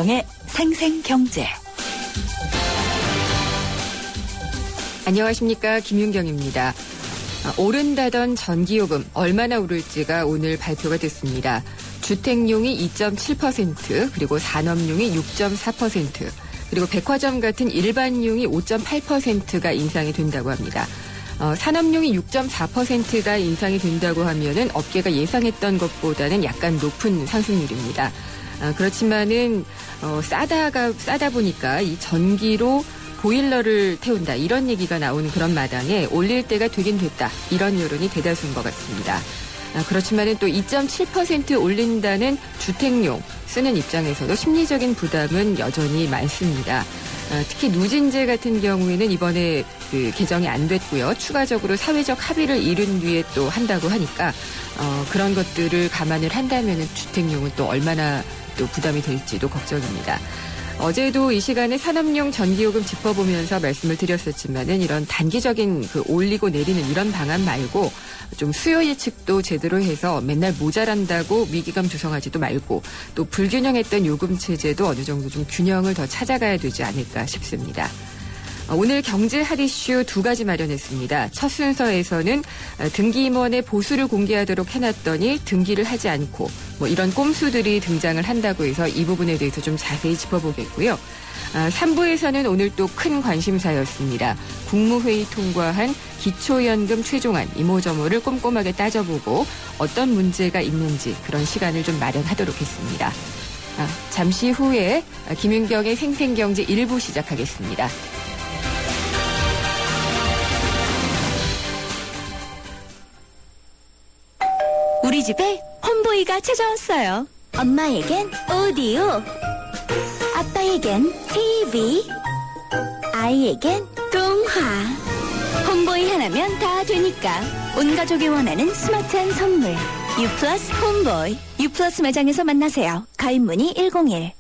김윤경의 생생경제. 안녕하십니까, 김윤경입니다. 오른다던 전기요금 얼마나 오를지가 오늘 발표가 됐습니다. 주택용이 2.7%, 그리고 산업용이 6.4%, 그리고 백화점 같은 일반용이 5.8%가 인상이 된다고 합니다. 산업용이 6.4%가 인상이 된다고 하면은 업계가 예상했던 것보다는 약간 높은 상승률입니다. 그렇지만은 싸다 보니까 이 전기로 보일러를 태운다, 이런 얘기가 나오는 그런 마당에 올릴 때가 되긴 됐다, 이런 여론이 대다수인 것 같습니다. 그렇지만은 또 2.7% 올린다는 주택용 쓰는 입장에서도 심리적인 부담은 여전히 많습니다. 특히 누진제 같은 경우에는 이번에 개정이 안 됐고요. 추가적으로 사회적 합의를 이룬 뒤에 또 한다고 하니까 그런 것들을 감안을 한다면은 주택용은 또 얼마나 또 부담이 될지도 걱정입니다. 어제도 이 시간에 산업용 전기요금 짚어보면서 말씀을 드렸었지만은 이런 단기적인 올리고 내리는 이런 방안 말고 좀 수요 예측도 제대로 해서 맨날 모자란다고 위기감 조성하지도 말고 또 불균형했던 요금 체제도 어느 정도 좀 균형을 더 찾아가야 되지 않을까 싶습니다. 오늘 경제 핫 이슈 두 가지 마련했습니다. 첫 순서에서는 등기임원의 보수를 공개하도록 해놨더니 등기를 하지 않고 이런 꼼수들이 등장을 한다고 해서 이 부분에 대해서 좀 자세히 짚어보겠고요. 3부에서는 오늘 또 큰 관심사였습니다. 국무회의 통과한 기초연금 최종안 이모저모를 꼼꼼하게 따져보고 어떤 문제가 있는지 그런 시간을 좀 마련하도록 했습니다. 잠시 후에 김윤경의 생생경제 1부 시작하겠습니다. 우리 집에 홈보이가 찾아왔어요. 엄마에겐 오디오, 아빠에겐 TV, 아이에겐 동화. 홈보이 하나면 다 되니까 온 가족이 원하는 스마트한 선물. 유플러스 홈보이. 유플러스 매장에서 만나세요. 가입 문의 101.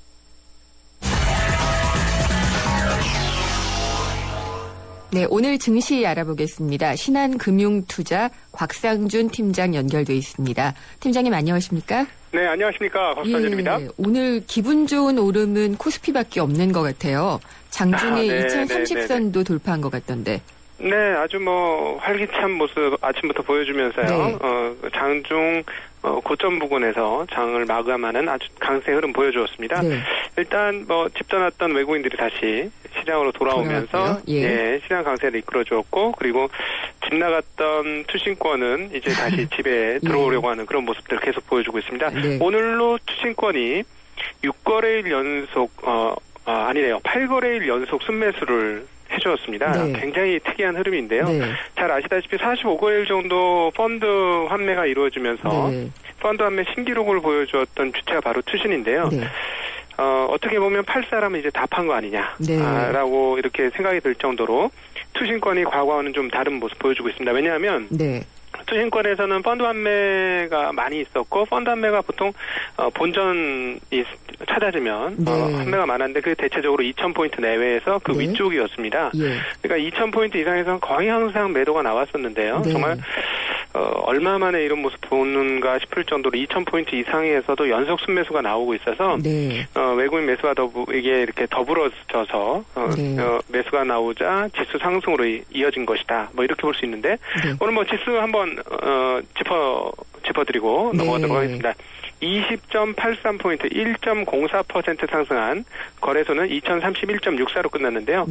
네, 오늘 증시 알아보겠습니다. 신한금융투자 곽상준 팀장 연결돼 있습니다. 팀장님 안녕하십니까? 네, 안녕하십니까. 곽상준입니다. 예, 오늘 기분 좋은 오름은 코스피밖에 없는 것 같아요. 장중에 네, 2030선도 돌파한 것 같던데. 네, 아주 활기찬 모습 아침부터 보여주면서요. 네. 장중 고점 부근에서 장을 마감하는 아주 강세 흐름 보여주었습니다. 네. 일단 집 떠났던 외국인들이 다시 시장으로 돌아오면서 예, 시장 강세를 이끌어주었고, 그리고 집 나갔던 투신권은 이제 다시 집에 들어오려고 하는 그런 모습들을 계속 보여주고 있습니다. 네. 오늘로 투신권이 6거래일 연속 아니래요. 8거래일 연속 순매수를 해주었습니다. 네. 굉장히 특이한 흐름인데요. 네. 잘 아시다시피 45거래일 정도 펀드 환매가 이루어지면서 펀드 환매 신기록을 보여주었던 주체가 바로 투신인데요. 네. 어떻게 보면 팔 사람은 이제 다 판 거 아니냐, 라고 이렇게 생각이 들 정도로 투신권이 과거와는 좀 다른 모습 보여주고 있습니다. 왜냐하면 투신권에서는 펀드 환매가 많이 있었고, 펀드 환매가 보통 본전이 찾아지면 환매가 많았는데 그게 대체적으로 2,000포인트 내외에서 그 위쪽이었습니다. 그러니까 2,000포인트 이상에서는 거의 항상 매도가 나왔었는데요. 정말 얼마 만에 이런 모습 보는가 싶을 정도로 2,000포인트 이상에서도 연속 순매수가 나오고 있어서 외국인 매수와 이게 이렇게 더불어져서 매수가 나오자 지수 상승으로 이어진 것이다. 이렇게 볼 수 있는데 오늘 지수 한번 짚어드리고 넘어가도록 하겠습니다. 20.83포인트 1.04% 상승한 거래소는 2031.64로 끝났는데요.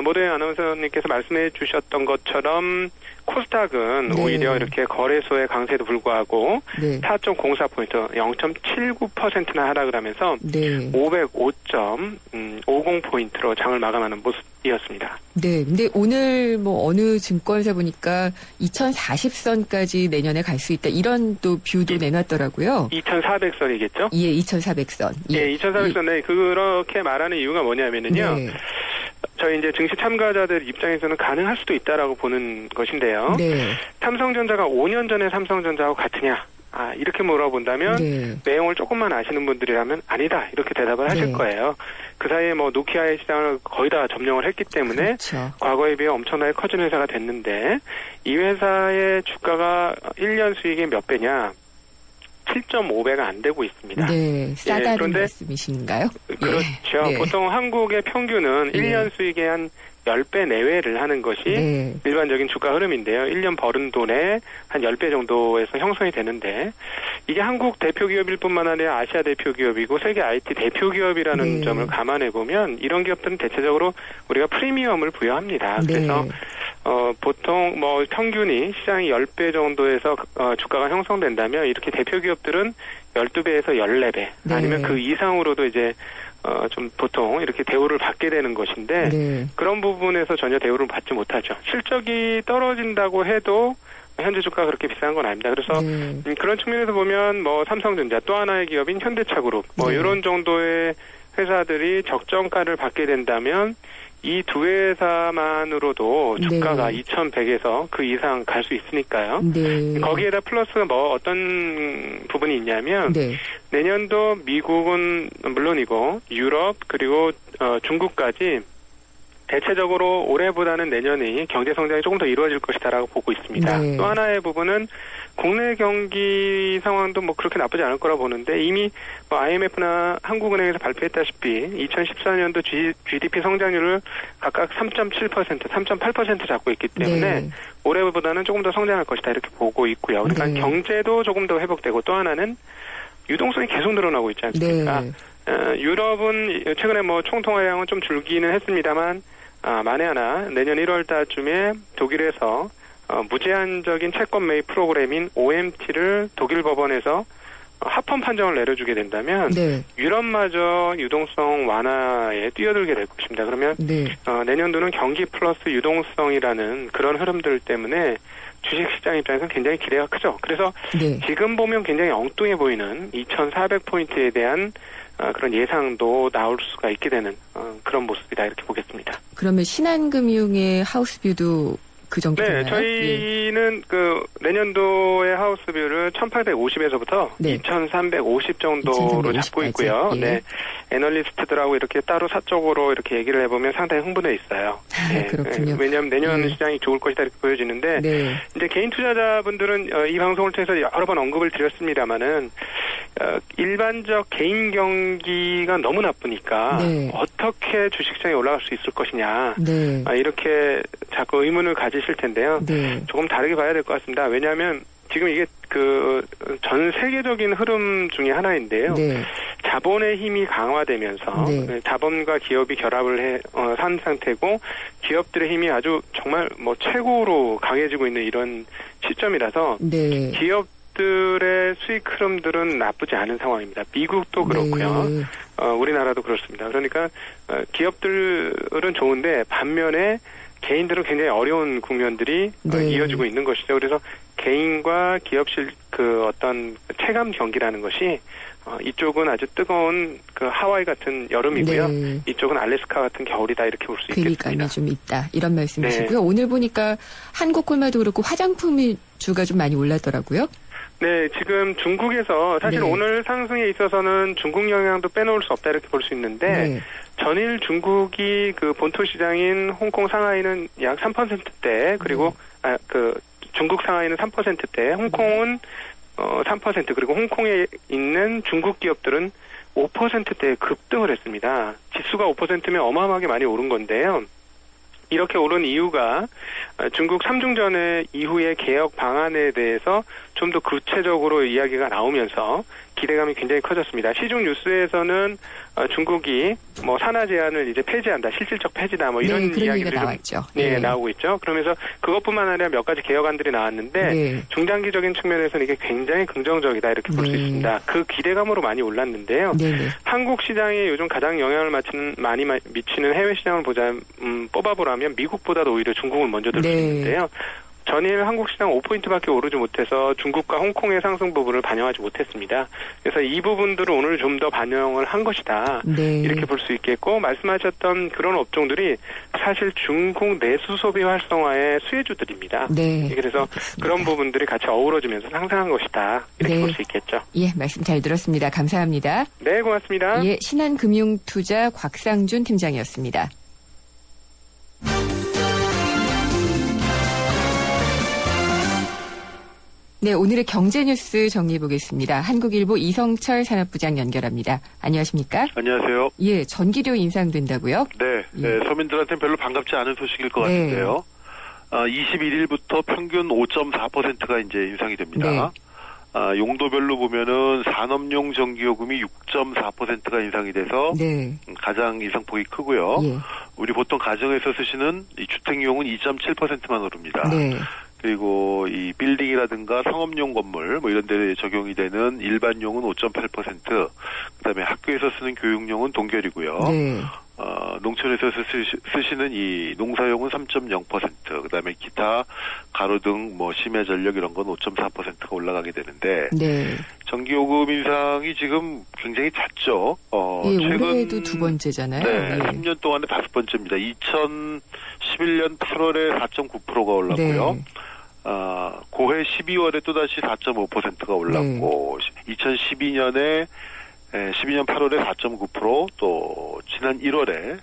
모두의 아나운서님께서 말씀해 주셨던 것처럼 코스닥은 오히려 이렇게 거래소의 강세에도 불구하고 4.04포인트 0.79%나 하락을 하면서 505.50포인트로 장을 마감하는 모습이었습니다. 네, 근데 오늘 어느 증권사 보니까 2040선까지 내년에 갈 수 있다, 이런 또 뷰도 내놨더라고요. 2400선이겠죠? 예, 2400선. 예, 2400선. 네, 그렇게 말하는 이유가 뭐냐면은요. 저희 이제 증시 참가자들 입장에서는 가능할 수도 있다라고 보는 것인데요. 삼성전자가 5년 전에 삼성전자하고 같으냐? 이렇게 물어본다면 내용을 조금만 아시는 분들이라면 아니다, 이렇게 대답을 하실 거예요. 그 사이에 노키아의 시장을 거의 다 점령을 했기 때문에 과거에 비해 엄청나게 커진 회사가 됐는데, 이 회사의 주가가 1년 수익이 몇 배냐? 7.5배가 안 되고 있습니다. 네, 싸다는 그런데 말씀이신가요? 그렇죠. 네. 보통 한국의 평균은 1년 수익의 한 10배 내외를 하는 것이 일반적인 주가 흐름인데요. 1년 벌은 돈의 한 10배 정도에서 형성이 되는데 이게 한국 대표 기업일 뿐만 아니라 아시아 대표 기업이고 세계 IT 대표 기업이라는 점을 감안해 보면 이런 기업들은 대체적으로 우리가 프리미엄을 부여합니다. 그래서 보통 뭐 평균이 시장이 10배 정도에서 주가가 형성된다면 이렇게 대표 기업들은 12배에서 14배 아니면 그 이상으로도 이제 좀 보통 이렇게 대우를 받게 되는 것인데 그런 부분에서 전혀 대우를 받지 못하죠. 실적이 떨어진다고 해도 현재 주가가 그렇게 비싼 건 아닙니다. 그래서 그런 측면에서 보면 뭐 삼성전자 또 하나의 기업인 현대차그룹 뭐 이런 정도의 회사들이 적정가를 받게 된다면 이 두 회사만으로도 주가가 2,100에서 그 이상 갈 수 있으니까요. 거기에다 플러스가 뭐 어떤 부분이 있냐면 내년도 미국은 물론이고 유럽 그리고 중국까지 대체적으로 올해보다는 내년이 경제 성장이 조금 더 이루어질 것이다라고 보고 있습니다. 또 하나의 부분은 국내 경기 상황도 뭐 그렇게 나쁘지 않을 거라 보는데 이미 뭐 IMF나 한국은행에서 발표했다시피 2014년도 GDP 성장률을 각각 3.7%, 3.8% 잡고 있기 때문에 올해보다는 조금 더 성장할 것이다 이렇게 보고 있고요. 그러니까 경제도 조금 더 회복되고 또 하나는 유동성이 계속 늘어나고 있지 않습니까? 유럽은 최근에 뭐 총통화량은 좀 줄기는 했습니다만 만에 하나 내년 1월 달쯤에 독일에서 무제한적인 채권 매입 프로그램인 OMT를 독일 법원에서 합헌 판정을 내려주게 된다면 유럽마저 유동성 완화에 뛰어들게 될 것입니다. 그러면 내년도는 경기 플러스 유동성이라는 그런 흐름들 때문에 주식시장 입장에서는 굉장히 기대가 크죠. 그래서 지금 보면 굉장히 엉뚱해 보이는 2,400포인트에 대한 그런 예상도 나올 수가 있게 되는 그런 모습이다 이렇게 보겠습니다. 그러면 신한금융의 하우스뷰도 그 정도 되나요? 네, 저희는 그 내년도의 하우스뷰를 1,850에서부터 2,350 정도로 잡고 있고요. 네, 애널리스트들하고 이렇게 따로 사적으로 이렇게 얘기를 해보면 상당히 흥분해 있어요. 그렇군요. 왜냐하면 내년 시장이 좋을 것이다 이렇게 보여지는데 이제 개인 투자자분들은 이 방송을 통해서 여러 번 언급을 드렸습니다마는 일반적 개인 경기가 너무 나쁘니까 어떻게 주식시장에 올라갈 수 있을 것이냐 이렇게 자꾸 의문을 가지실 텐데요. 조금 다르게 봐야 될 것 같습니다. 왜냐하면 지금 이게 그 전 세계적인 흐름 중에 하나인데요. 자본의 힘이 강화되면서 자본과 기업이 결합을 한 상태고 기업들의 힘이 아주 정말 뭐 최고로 강해지고 있는 이런 시점이라서 기업들의 수익 흐름들은 나쁘지 않은 상황입니다. 미국도 그렇고요. 우리나라도 그렇습니다. 그러니까 기업들은 좋은데 반면에 개인들은 굉장히 어려운 국면들이 이어지고 있는 것이죠. 그래서 개인과 기업실 그 어떤 체감 경기라는 것이 이쪽은 아주 뜨거운 그 하와이 같은 여름이고요. 이쪽은 알래스카 같은 겨울이다 이렇게 볼 수 있겠습니다. 괴리감이 좀 있다 이런 말씀이시고요. 오늘 보니까 한국 콜마도 그렇고 화장품 주가 좀 많이 올랐더라고요. 네, 지금 중국에서 사실 오늘 상승에 있어서는 중국 영향도 빼놓을 수 없다 이렇게 볼 수 있는데 전일 중국이 그 본토 시장인 홍콩 상하이는 약 3%대 그리고 그 중국 상하이는 3%대 홍콩은 3% 그리고 홍콩에 있는 중국 기업들은 5%대 급등을 했습니다. 지수가 5%면 어마어마하게 많이 오른 건데요. 이렇게 오른 이유가 중국 3중전의 이후의 개혁 방안에 대해서 좀 더 구체적으로 이야기가 나오면서 기대감이 굉장히 커졌습니다. 시중 뉴스에서는 중국이 뭐 산하 제한을 이제 폐지한다, 실질적 폐지다, 뭐 이런 이야기들이 나왔죠. 나오고 있죠. 그러면서 그것뿐만 아니라 몇 가지 개혁안들이 나왔는데 중장기적인 측면에서는 이게 굉장히 긍정적이다 이렇게 볼 수 있습니다. 그 기대감으로 많이 올랐는데요. 한국 시장에 요즘 가장 영향을 많이 미치는 해외 시장을 뽑아보라면 미국보다도 오히려 중국을 먼저 들 수 있는데요. 전일 한국 시장 5포인트밖에 오르지 못해서 중국과 홍콩의 상승 부분을 반영하지 못했습니다. 그래서 이 부분들을 오늘 좀 더 반영을 한 것이다. 이렇게 볼 수 있겠고 말씀하셨던 그런 업종들이 사실 중국 내수 소비 활성화의 수혜주들입니다. 그래서 그런 부분들이 같이 어우러지면서 상승한 것이다. 이렇게 볼 수 있겠죠. 예, 말씀 잘 들었습니다. 감사합니다. 네, 고맙습니다. 예, 신한금융투자 곽상준 팀장이었습니다. 네, 오늘의 경제 뉴스 정리해 보겠습니다. 한국일보 이성철 산업부장 연결합니다. 안녕하십니까? 안녕하세요. 예, 전기료 인상된다고요? 네, 네, 서민들한테는 별로 반갑지 않은 소식일 것 같은데요. 21일부터 평균 5.4%가 이제 인상이 됩니다. 용도별로 보면은 산업용 전기요금이 6.4%가 인상이 돼서 가장 인상폭이 크고요. 우리 보통 가정에서 쓰시는 이 주택용은 2.7%만 오릅니다. 그리고 이 빌딩이라든가 상업용 건물 뭐 이런 데 적용이 되는 일반용은 5.8%, 그다음에 학교에서 쓰는 교육용은 동결이고요. 농촌에서 쓰시는 이 농사용은 3.0%, 그다음에 기타 가로등 뭐 심야 전력 이런 건 5.4%가 올라가게 되는데 전기요금 인상이 지금 굉장히 잦죠. 최근 올해도 두 번째잖아요. 네, 3년 동안에 5번째입니다. 2011년 8월에 4.9%가 올랐고요. 고해 12월에 또다시 4.5%가 올랐고 2012년 8월에 4.9%, 또 지난 1월에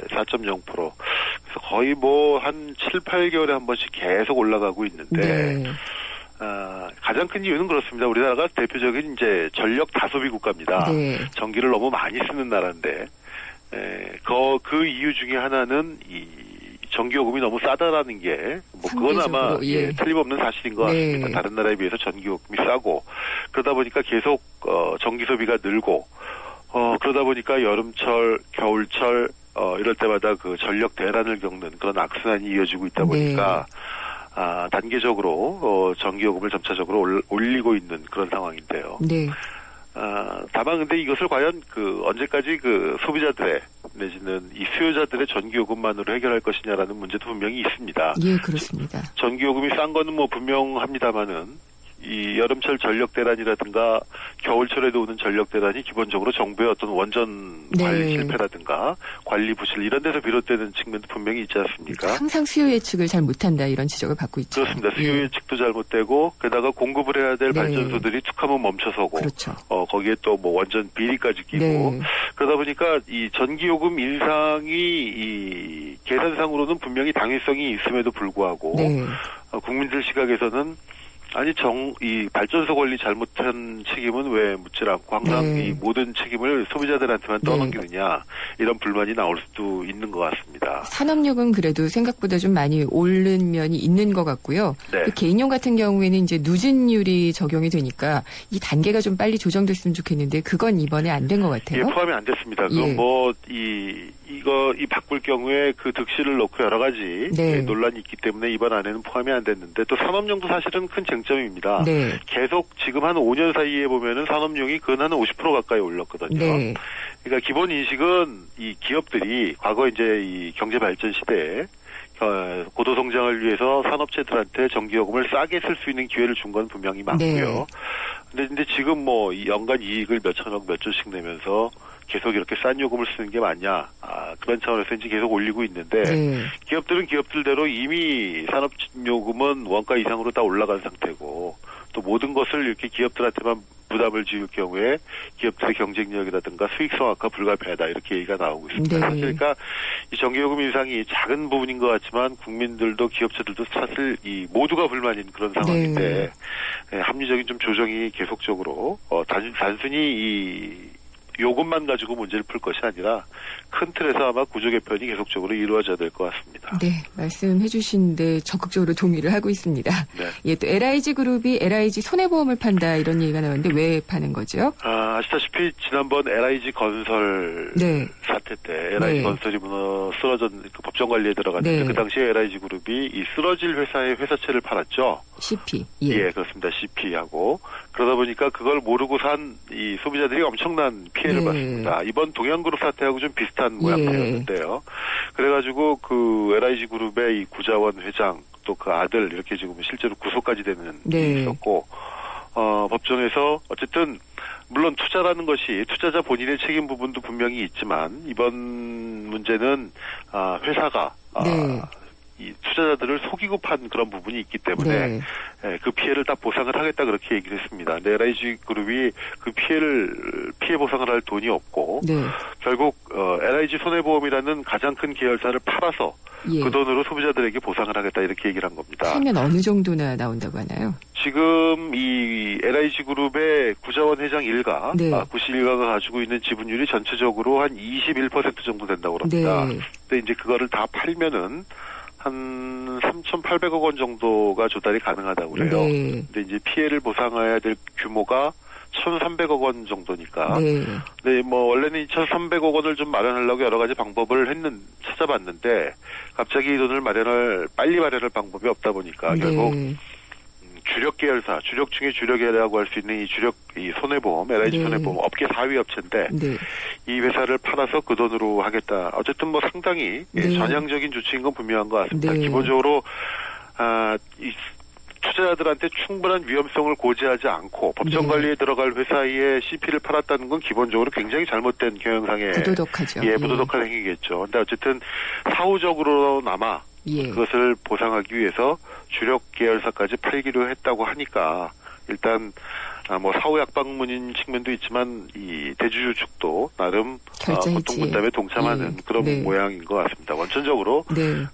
4.0%. 그래서 거의 뭐 한 7, 8개월에 한 번씩 계속 올라가고 있는데 가장 큰 이유는 그렇습니다. 우리나라가 대표적인 이제 전력 다소비 국가입니다. 전기를 너무 많이 쓰는 나라인데 그 이유 중에 하나는 이 전기요금이 너무 싸다라는 게, 뭐, 그건 아마, 틀림없는 사실인 것 같습니다. 다른 나라에 비해서 전기요금이 싸고, 그러다 보니까 계속, 전기 소비가 늘고, 그러다 보니까 여름철, 겨울철, 이럴 때마다 그 전력 대란을 겪는 그런 악순환이 이어지고 있다 보니까, 단계적으로, 전기요금을 점차적으로 올리고 있는 그런 상황인데요. 다만 근데 이것을 과연 언제까지 소비자들의 내지는 이 수요자들의 전기요금만으로 해결할 것이냐라는 문제도 분명히 있습니다. 예, 그렇습니다. 전기요금이 싼 거는 뭐 분명합니다만은 이 여름철 전력 대란이라든가 겨울철에도 오는 전력 대란이 기본적으로 정부의 어떤 원전 관리 실패라든가 관리 부실 이런 데서 비롯되는 측면도 분명히 있지 않습니까? 항상 수요 예측을 잘 못한다 이런 지적을 받고 있죠. 그렇습니다. 수요 예측도 잘못되고 게다가 공급을 해야 될 발전소들이 툭하면 멈춰서고 거기에 또 뭐 원전 비리까지 끼고 그러다 보니까 이 전기요금 인상이 이 계산상으로는 분명히 당위성이 있음에도 불구하고 국민들 시각에서는 아니 이 발전소 관리 잘못한 책임은 왜 묻질 않고 항상 이 모든 책임을 소비자들한테만 떠넘기느냐 이런 불만이 나올 수도 있는 것 같습니다. 산업용은 그래도 생각보다 좀 많이 오른 면이 있는 것 같고요. 개인용 같은 경우에는 이제 누진율이 적용이 되니까 이 단계가 좀 빨리 조정됐으면 좋겠는데 그건 이번에 안 된 것 같아요. 포함이 안 됐습니다. 그건 뭐 이 바꿀 경우에 그 득실을 놓고 여러 가지 논란이 있기 때문에 이번 안에는 포함이 안 됐는데 또 산업용도 사실은 큰 쟁점입니다. 계속 지금 한 5년 사이에 보면은 산업용이 근 한 50% 가까이 올랐거든요. 그러니까 기본 인식은 이 기업들이 과거 이제 이 경제 발전 시대에 고도 성장을 위해서 산업체들한테 전기요금을 싸게 쓸 수 있는 기회를 준 건 분명히 맞고요. 근데 지금 뭐 연간 이익을 몇 천억 몇 조씩 내면서 계속 이렇게 싼 요금을 쓰는 게 맞냐? 그런 차원에서 이제 계속 올리고 있는데 기업들은 기업들대로 이미 산업요금은 원가 이상으로 다 올라간 상태고 또 모든 것을 이렇게 기업들한테만 부담을 지을 경우에 기업들의 경쟁력이라든가 수익성 악화 불가피하다 이렇게 얘기가 나오고 있습니다. 그러니까 이 전기요금 인상이 작은 부분인 것 같지만 국민들도 기업체들도 사실 이 모두가 불만인 그런 상황인데 합리적인 좀 조정이 계속적으로 단순히 이 요금만 가지고 문제를 풀 것이 아니라 큰 틀에서 아마 구조 개편이 계속적으로 이루어져야 될 것 같습니다. 네, 말씀해 주신데 적극적으로 동의를 하고 있습니다. 예, 또 LIG 그룹이 LIG 손해보험을 판다 이런 얘기가 나왔는데 왜 파는 거죠? 아시다시피 지난번 LIG 건설 사태 때 LIG 건설이 쓰러진 그 법정 관리에 들어갔는데 그 당시에 LIG 그룹이 이 쓰러질 회사의 회사채를 팔았죠. CP. 예, 그렇습니다. CP하고 그러다 보니까 그걸 모르고 산 이 소비자들이 엄청난 피해를 봤습니다. 이번 동양그룹 사태하고 좀 비슷한 모양새였는데요. 그래가지고 그 LIG 그룹의 이 구자원 회장 또 그 아들 이렇게 지금 실제로 구속까지 되는 일이 있었고 법정에서 어쨌든 물론 투자라는 것이 투자자 본인의 책임 부분도 분명히 있지만 이번 문제는 회사가 이 투자자들을 속이고 판 그런 부분이 있기 때문에 그 피해를 다 보상을 하겠다 그렇게 얘기를 했습니다. 근데 LIG 그룹이 그 피해 보상을 할 돈이 없고 네. 결국 LIG 손해보험이라는 가장 큰 계열사를 팔아서 예. 그 돈으로 소비자들에게 보상을 하겠다 이렇게 얘기를 한 겁니다. 하면 어느 정도나 나온다고 하나요? 지금 이 LIG 그룹의 구자원 회장 일가, 네. 구씨 일가가 가지고 있는 지분율이 전체적으로 한 21% 정도 된다고 합니다. 네. 근데 이제 그거를 다 팔면은 한 3,800억 원 정도가 조달이 가능하다고 그래요. 네. 근데 이제 피해를 보상해야 될 규모가 1,300억 원 정도니까. 네. 네, 뭐 원래는 2,300억 원을 좀 마련하려고 여러 가지 방법을 찾아봤는데 갑자기 이 돈을 빨리 마련할 방법이 없다 보니까 결국 네. 주력 계열사, 주력 중에 주력이라고 할 수 있는 이 손해보험, LIG 네. 손해보험 업계 4위 업체인데 네. 이 회사를 팔아서 그 돈으로 하겠다. 어쨌든 뭐 상당히 네. 전향적인 조치인 건 분명한 것 같습니다. 네. 기본적으로 이 투자자들한테 충분한 위험성을 고지하지 않고 법정 관리에 들어갈 회사의 CP를 팔았다는 건 기본적으로 굉장히 잘못된 경영상의 부도덕하죠. 부도덕한 행위겠죠. 근데 어쨌든 사후적으로나마 예. 그것을 보상하기 위해서 주력 계열사까지 팔기로 했다고 하니까 일단 뭐 사후 약방문인 측면도 있지만 이 대주주 측도 나름 고통분담에 동참하는 예. 그런 네. 모양인 것 같습니다. 원천적으로 네.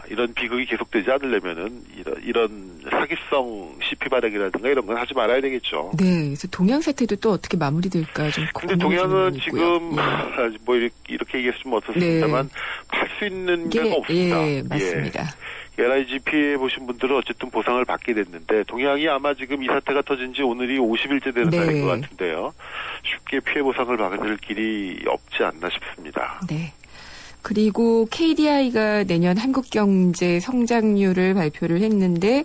이런 비극이 계속되지 않으려면은 이런 사기성 CP 발행이라든가 이런 건 하지 말아야 되겠죠. 네. 그래서 동양 사태도 또 어떻게 마무리될까 좀 근데 궁금해지는 동양은 있고요. 지금 예. 뭐 이렇게 얘기했으면 어떻습니다만 팔 수 있는 데가 없습니다. 예, 맞습니다. LIG 피해 보신 분들은 어쨌든 보상을 받게 됐는데 동양이 아마 지금 이 사태가 터진 지 오늘이 50일째 되는 네. 날인 것 같은데요. 쉽게 피해 보상을 받을 길이 없지 않나 싶습니다. 네. 그리고 KDI가 내년 한국 경제 성장률을 발표를 했는데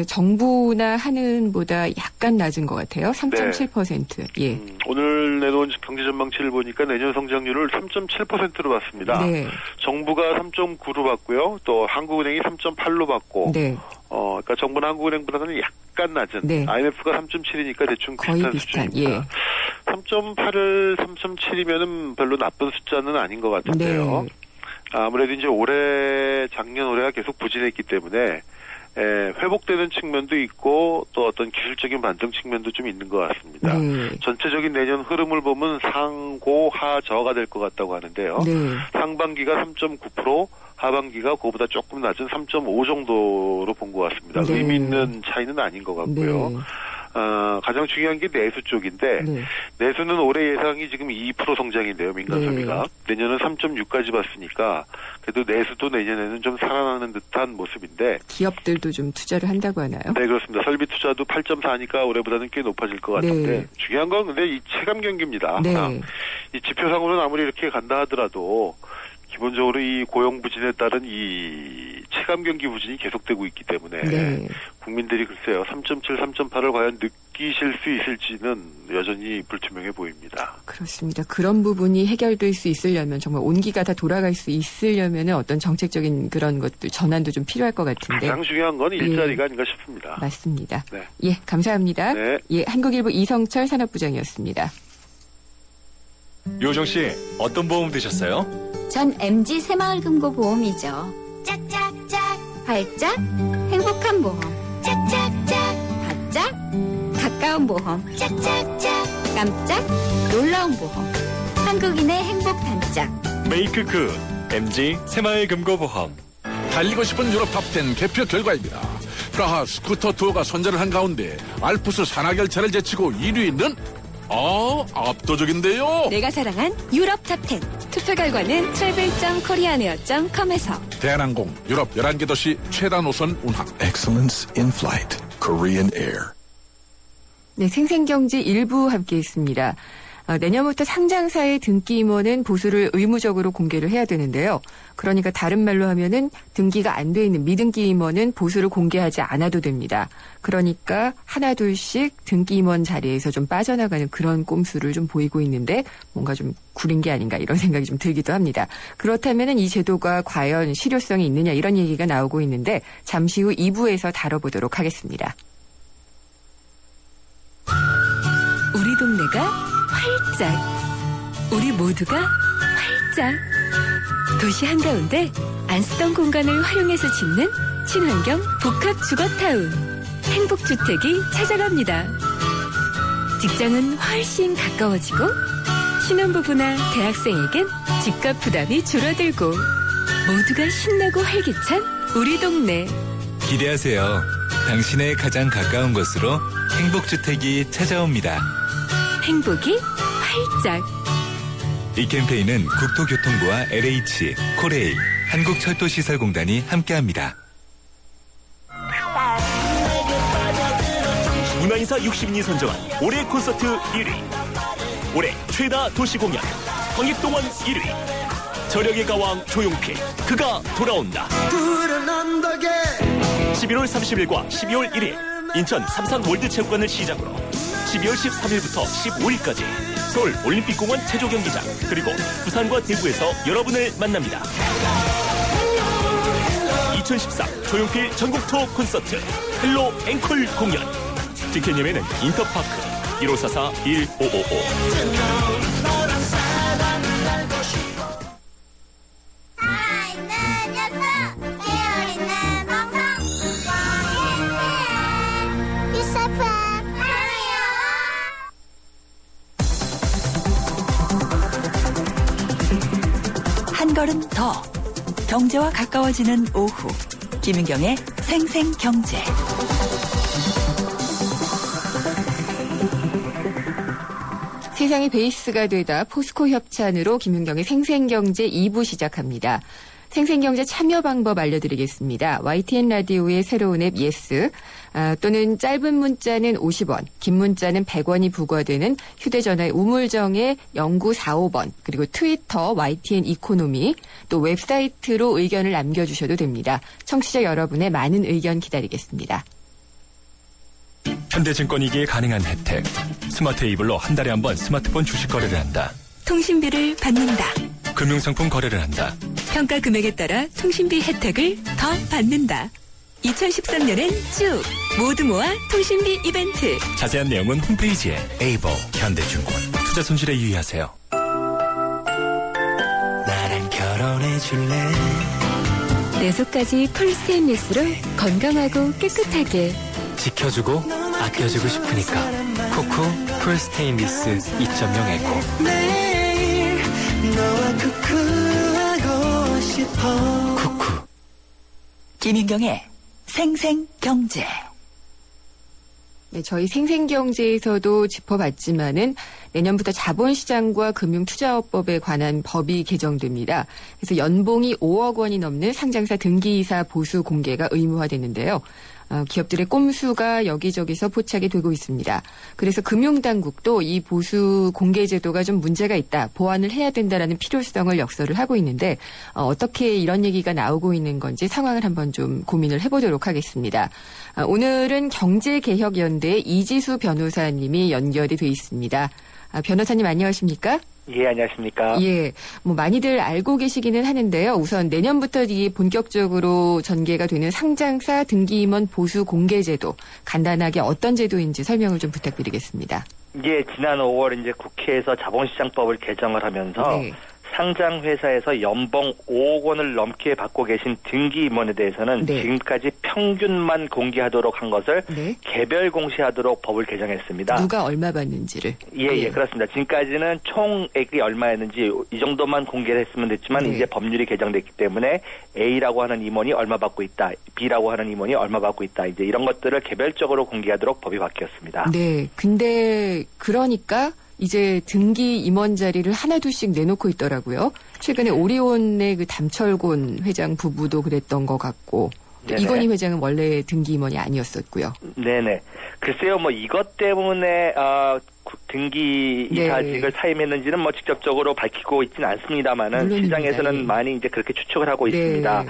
정부나 한은보다 약간 낮은 것 같아요. 3.7%. 예. 오늘 내놓은 경제 전망치를 보니까 내년 성장률을 3.7%로 봤습니다. 네. 정부가 3.9로 봤고요. 또 한국은행이 3.8로 봤고. 네. 그러니까 정부는 한국은행보다는 약간 낮은. 네. IMF가 3.7이니까 대충 거의 비슷한 비슷한. 수준입니다. 예. 3.8을 3.7이면은 별로 나쁜 숫자는 아닌 것 같은데요. 네. 아무래도 이제 작년 올해가 계속 부진했기 때문에 회복되는 측면도 있고 또 어떤 기술적인 반등 측면도 좀 있는 것 같습니다. 네. 전체적인 내년 흐름을 보면 상고하저가 될 것 같다고 하는데요. 네. 상반기가 3.9%, 하반기가 그거보다 조금 낮은 3.5 정도로 본 것 같습니다. 네. 의미 있는 차이는 아닌 것 같고요. 네. 가장 중요한 게 내수 쪽인데 네. 내수는 올해 예상이 지금 2% 성장인데요. 민간 소비가. 네. 내년은 3.6까지 봤으니까 그래도 내수도 내년에는 좀 살아나는 듯한 모습인데 기업들도 좀 투자를 한다고 하나요? 네, 그렇습니다. 설비 투자도 8.4니까 올해보다는 꽤 높아질 것 같은데 네. 중요한 건 근데 이 체감 경기입니다. 네. 이 지표상으로는 아무리 이렇게 간다 하더라도 기본적으로 이 고용 부진에 따른 이 체감 경기 부진이 계속되고 있기 때문에 네. 국민들이 글쎄요 3.7, 3.8을 과연 느끼실 수 있을지는 여전히 불투명해 보입니다. 그렇습니다. 그런 부분이 해결될 수 있으려면 정말 온기가 다 돌아갈 수 있으려면 어떤 정책적인 그런 것들 전환도 좀 필요할 것 같은데. 가장 중요한 건 일자리가 아닌가 싶습니다. 맞습니다. 네. 예, 감사합니다. 네. 예, 한국일보 이성철 산업부장이었습니다. 요정 씨, 어떤 보험 드셨어요? 전 MG 새마을금고보험이죠. 짝짝짝 발짝 행복한 보험. 짝짝짝 바짝 가까운 보험. 짝짝짝 깜짝 놀라운 보험. 한국인의 행복 단짝. 메이크크 MG 새마을금고보험. 달리고 싶은 유럽 탑10 개표 결과입니다. 프라하 스쿠터 투어가 선전을 한 가운데 알프스 산악열차를 제치고 1위는 압도적인데요. 내가 사랑한 유럽 탑10 투표 결과는 travel.koreaneer.com에서 대한항공 유럽 11개 도시 최다 노선 운항. Excellence in flight. Korean Air. 네, 생생경제 일부 함께했습니다. 내년부터 상장사의 등기 임원은 보수를 의무적으로 공개를 해야 되는데요. 그러니까 다른 말로 하면은 등기가 안 돼 있는 미등기 임원은 보수를 공개하지 않아도 됩니다. 그러니까 하나 둘씩 등기 임원 자리에서 좀 빠져나가는 그런 꼼수를 좀 보이고 있는데 뭔가 좀 구린 게 아닌가 이런 생각이 좀 들기도 합니다. 그렇다면은 이 제도가 과연 실효성이 있느냐 이런 얘기가 나오고 있는데 잠시 후 2부에서 다뤄보도록 하겠습니다. 우리 동네가 활짝, 우리 모두가 활짝. 도시 한가운데 안 쓰던 공간을 활용해서 짓는 친환경 복합 주거타운. 행복주택이 찾아갑니다. 직장은 훨씬 가까워지고 신혼부부나 대학생에겐 집값 부담이 줄어들고 모두가 신나고 활기찬 우리 동네. 기대하세요. 당신의 가장 가까운 곳으로 행복주택이 찾아옵니다. 행복이 활짝. 이 캠페인은 국토교통부와 LH, 코레일, 한국철도시설공단이 함께합니다. 문화인사 60인이 선정한 올해 콘서트 1위. 올해 최다 도시공연 황익동원 1위. 저력의 가왕 조용필 그가 돌아온다. 11월 30일과 12월 1일 인천 삼산 월드체육관을 시작으로 12월 13일부터 15일까지 서울 올림픽공원 체조경기장 그리고 부산과 대구에서 여러분을 만납니다. 2013 조용필 전국 투어 콘서트 헬로 앵콜 공연. 티켓 예매는 인터파크 1544-1555. 한 걸음 더 경제와 가까워지는 오후 김윤경의 생생경제. 세상의 베이스가 되다 포스코 협찬으로 김윤경의 생생경제 2부 시작합니다. 생생경제 참여 방법 알려드리겠습니다. YTN 라디오의 새로운 앱 예스 또는 짧은 문자는 50원, 긴 문자는 100원이 부과되는 휴대전화의 우물정에 0945번 그리고 트위터 YTN 이코노미 또 웹사이트로 의견을 남겨주셔도 됩니다. 청취자 여러분의 많은 의견 기다리겠습니다. 현대증권이기에 가능한 혜택. 스마트 에이블로 한 달에 한 번 스마트폰 주식 거래를 한다. 통신비를 받는다. 금융상품 거래를 한다. 평가 금액에 따라 통신비 혜택을 더 받는다. 2013년엔 쭉 모두 모아 통신비 이벤트. 자세한 내용은 홈페이지에. 에이버 현대증권. 투자 손실에 유의하세요. 나랑 결혼해줄래? 내 속까지 풀 스테인리스로 건강하고 깨끗하게 지켜주고 아껴주고 싶으니까 쿠쿠 풀 스테인리스 2.0 에코. 매일 너와 쿠쿠하고 싶어. 쿠쿠. 김윤경의 생생경제. 네, 저희 생생경제에서도 짚어봤지만은 내년부터 자본시장과 금융투자업법에 관한 법이 개정됩니다. 그래서 연봉이 5억 원이 넘는 상장사 등기이사 보수 공개가 의무화됐는데요. 기업들의 꼼수가 여기저기서 포착이 되고 있습니다. 그래서 금융당국도 이 보수 공개 제도가 좀 문제가 있다, 보완을 해야 된다라는 필요성을 역설을 하고 있는데 어떻게 이런 얘기가 나오고 있는 건지 상황을 한번 좀 고민을 해보도록 하겠습니다. 오늘은 경제개혁연대의 이지수 변호사님이 연결이 돼 있습니다. 변호사님 안녕하십니까? 예, 안녕하십니까? 예, 뭐 많이들 알고 계시기는 하는데요. 우선 내년부터 이 본격적으로 전개가 되는 상장사 등기임원 보수 공개 제도, 간단하게 어떤 제도인지 설명을 좀 부탁드리겠습니다. 예, 지난 5월 이제 국회에서 자본시장법을 개정을 하면서 네. 상장 회사에서 연봉 5억 원을 넘게 받고 계신 등기 임원에 대해서는 네. 지금까지 평균만 공개하도록 한 것을 네. 개별 공시하도록 법을 개정했습니다. 누가 얼마 받는지를. 예, 그렇습니다. 지금까지는 총액이 얼마였는지 이 정도만 공개를 했으면 됐지만 네. 이제 법률이 개정됐기 때문에 A라고 하는 임원이 얼마 받고 있다, B라고 하는 임원이 얼마 받고 있다, 이제 이런 것들을 개별적으로 공개하도록 법이 바뀌었습니다. 네, 근데 그러니까 이제 등기 임원 자리를 하나둘씩 내놓고 있더라고요. 최근에 오리온의 그 담철곤 회장 부부도 그랬던 것 같고, 이건희 회장은 원래 등기 임원이 아니었었고요. 네네. 글쎄요, 뭐 이것 때문에 등기 이사직을 사임했는지는 뭐 직접적으로 밝히고 있지는 않습니다만은 물론입니다. 시장에서는 많이 이제 그렇게 추측을 하고 있습니다.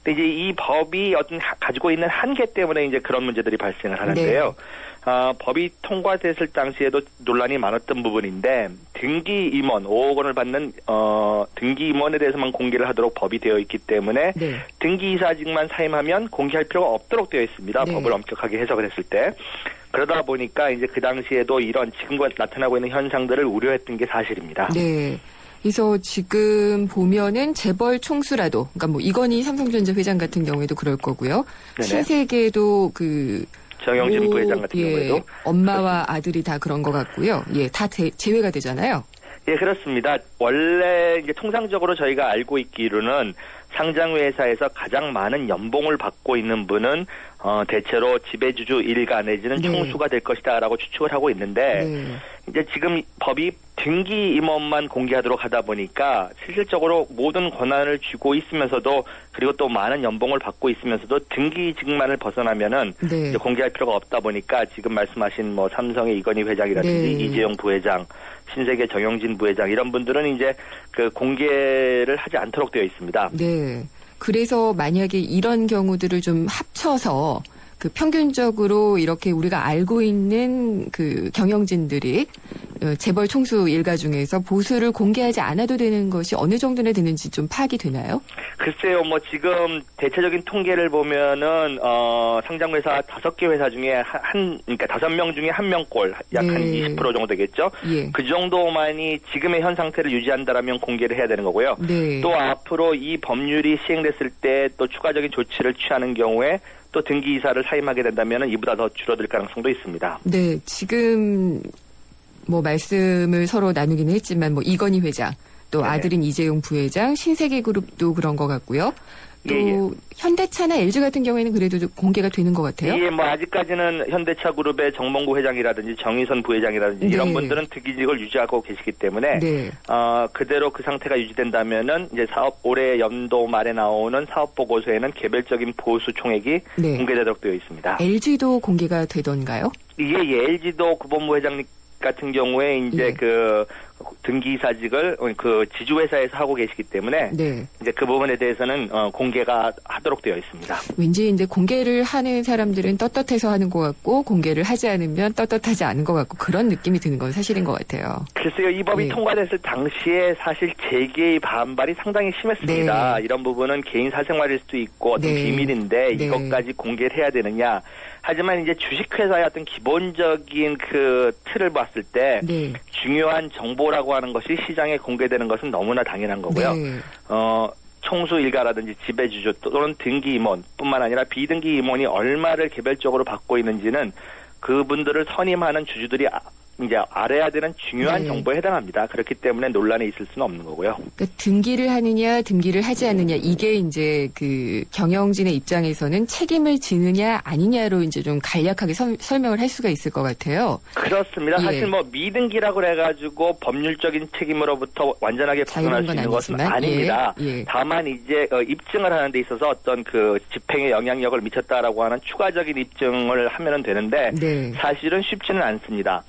근데 이제 이 법이 어떤 가지고 있는 한계 때문에 이제 그런 문제들이 발생을 하는데요. 법이 통과됐을 당시에도 논란이 많았던 부분인데 등기 임원 5억 원을 받는 등기 임원에 대해서만 공개를 하도록 법이 되어 있기 때문에 등기 이사직만 사임하면 공개할 필요가 없도록 되어 있습니다. 법을 엄격하게 해석을 했을 때. 그러다 보니까 이제 그 당시에도 이런 지금과 나타나고 있는 현상들을 우려했던 게 사실입니다. 네. 그래서 지금 보면은 재벌 총수라도, 그러니까 뭐 이건희 삼성전자 회장 같은 경우에도 그럴 거고요. 신세계도 그 정영진 부회장 같은 경우에도 엄마와 아들이 다 그런 것 같고요. 예, 다 제외가 되잖아요. 예, 그렇습니다. 원래 이제 통상적으로 저희가 알고 있기로는 상장 회사에서 가장 많은 연봉을 받고 있는 분은 대체로 지배주주 일가 내지는 총수가 될 것이다라고 추측을 하고 있는데 이제 지금 법이 등기 임원만 공개하도록 하다 보니까 실질적으로 모든 권한을 쥐고 있으면서도 그리고 또 많은 연봉을 받고 있으면서도 등기직만을 벗어나면은 이제 공개할 필요가 없다 보니까 지금 말씀하신 뭐 삼성의 이건희 회장이라든지 이재용 부회장, 신세계 정영진 부회장 이런 분들은 이제 그 공개를 하지 않도록 되어 있습니다. 네. 그래서 만약에 이런 경우들을 좀 합쳐서 그 평균적으로 이렇게 우리가 알고 있는 그 경영진들이 재벌 총수 일가 중에서 보수를 공개하지 않아도 되는 것이 어느 정도나 되는지 좀 파악이 되나요? 글쎄요, 뭐 지금 대체적인 통계를 보면은 상장회사 5개 회사 중에 그러니까 5명 중에 1명꼴 약 한 20% 정도 되겠죠. 그 정도만이 지금의 현 상태를 유지한다라면 공개를 해야 되는 거고요. 또 앞으로 이 법률이 시행됐을 때 또 추가적인 조치를 취하는 경우에 또 등기 이사를 사임하게 된다면 이보다 더 줄어들 가능성도 있습니다. 네, 지금 뭐 말씀을 서로 나누기는 했지만 뭐 이건희 회장, 또 아들인 이재용 부회장, 신세계그룹도 그런 것 같고요. 또 현대차나 LG 같은 경우에는 그래도 공개가 되는 것 같아요. 예, 뭐 아직까지는 현대차그룹의 정몽구 회장이라든지 정의선 부회장이라든지 이런 분들은 등기직을 유지하고 계시기 때문에 그대로 그 상태가 유지된다면은 이제 올해 연도 말에 나오는 사업 보고서에는 개별적인 보수 총액이 공개되도록 되어 있습니다. LG도 공개가 되던가요? 예, LG도 구본무 회장님 같은 경우에 이제 그 등기이사직을 그 지주회사에서 하고 계시기 때문에 이제 그 부분에 대해서는 공개가 하도록 되어 있습니다. 왠지 이제 공개를 하는 사람들은 떳떳해서 하는 것 같고 공개를 하지 않으면 떳떳하지 않은 것 같고 그런 느낌이 드는 건 사실인 것 같아요. 글쎄요, 이 법이 통과됐을 당시에 사실 재계의 반발이 상당히 심했습니다. 이런 부분은 개인 사생활일 수도 있고 어떤 비밀인데 이것까지 공개를 해야 되느냐. 하지만 이제 주식회사의 어떤 기본적인 그 틀을 봤을 때 중요한 정보라고 하는 것이 시장에 공개되는 것은 너무나 당연한 거고요. 총수 일가라든지 지배주주 또는 등기 임원뿐만 아니라 비등기 임원이 얼마를 개별적으로 받고 있는지는 그분들을 선임하는 주주들이 이제 알아야 되는 중요한 정보에 해당합니다. 그렇기 때문에 논란이 있을 수는 없는 거고요. 그러니까 등기를 하느냐, 등기를 하지 않느냐 이게 이제 그 경영진의 입장에서는 책임을 지느냐 아니냐로 이제 좀 간략하게 설명을 할 수가 있을 것 같아요. 그렇습니다. 사실 뭐 미등기라고 해가지고 법률적인 책임으로부터 완전하게 벗어날 수 있는 것은 아닙니다. 다만 이제 입증을 하는 데 있어서 어떤 그 집행에 영향력을 미쳤다라고 하는 추가적인 입증을 하면은 되는데 사실은 쉽지는 않습니다.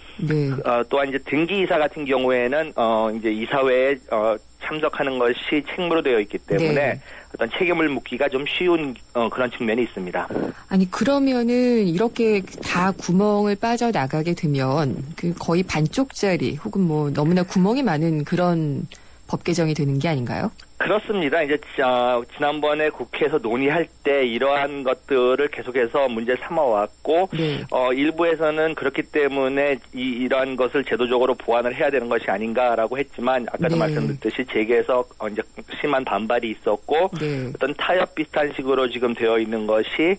또한 이제 등기이사 같은 경우에는 이제 이사회에 참석하는 것이 책무로 되어 있기 때문에 어떤 책임을 묻기가 좀 쉬운 그런 측면이 있습니다. 아니 그러면은 이렇게 다 구멍을 빠져나가게 되면 그 거의 반쪽짜리 혹은 뭐 너무나 구멍이 많은 그런 법 개정이 되는 게 아닌가요? 그렇습니다. 이제 지난번에 국회에서 논의할 때 이러한 것들을 계속해서 문제 삼아왔고 일부에서는 그렇기 때문에 이러한 것을 제도적으로 보완을 해야 되는 것이 아닌가라고 했지만 아까도 말씀드렸듯이 재계에서 이제 심한 반발이 있었고 어떤 타협 비슷한 식으로 지금 되어 있는 것이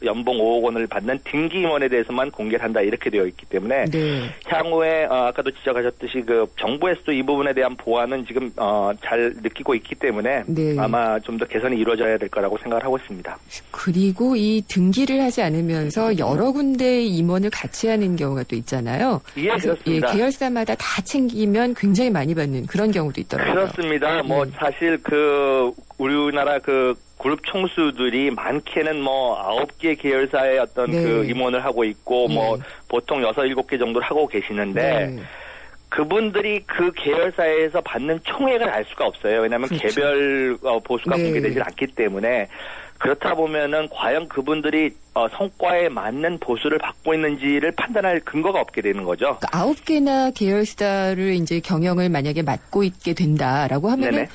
연봉 5억 원을 받는 등기 임원에 대해서만 공개를 한다 이렇게 되어 있기 때문에 향후에 아까도 지적하셨듯이 그 정부에서도 이 부분에 대한 보완은 지금 잘 느끼고 있기 때문에 아마 좀 더 개선이 이루어져야 될 거라고 생각을 하고 있습니다. 그리고 이 등기를 하지 않으면서 여러 군데 임원을 같이 하는 경우가 또 있잖아요. 예, 그렇습니다. 계열사마다 다 챙기면 굉장히 많이 받는 그런 경우도 있더라고요. 그렇습니다. 뭐 사실 그 우리나라 그 그룹 총수들이 많게는 뭐 9개 계열사의 어떤 그 임원을 하고 있고 뭐 보통 6, 7개 정도를 하고 계시는데 그분들이 그 계열사에서 받는 총액을 알 수가 없어요. 왜냐하면 개별 보수가 공개되지 않기 때문에 그렇다 보면은 과연 그분들이 성과에 맞는 보수를 받고 있는지를 판단할 근거가 없게 되는 거죠. 그러니까 9개나 계열사를 이제 경영을 만약에 맡고 있게 된다라고 하면은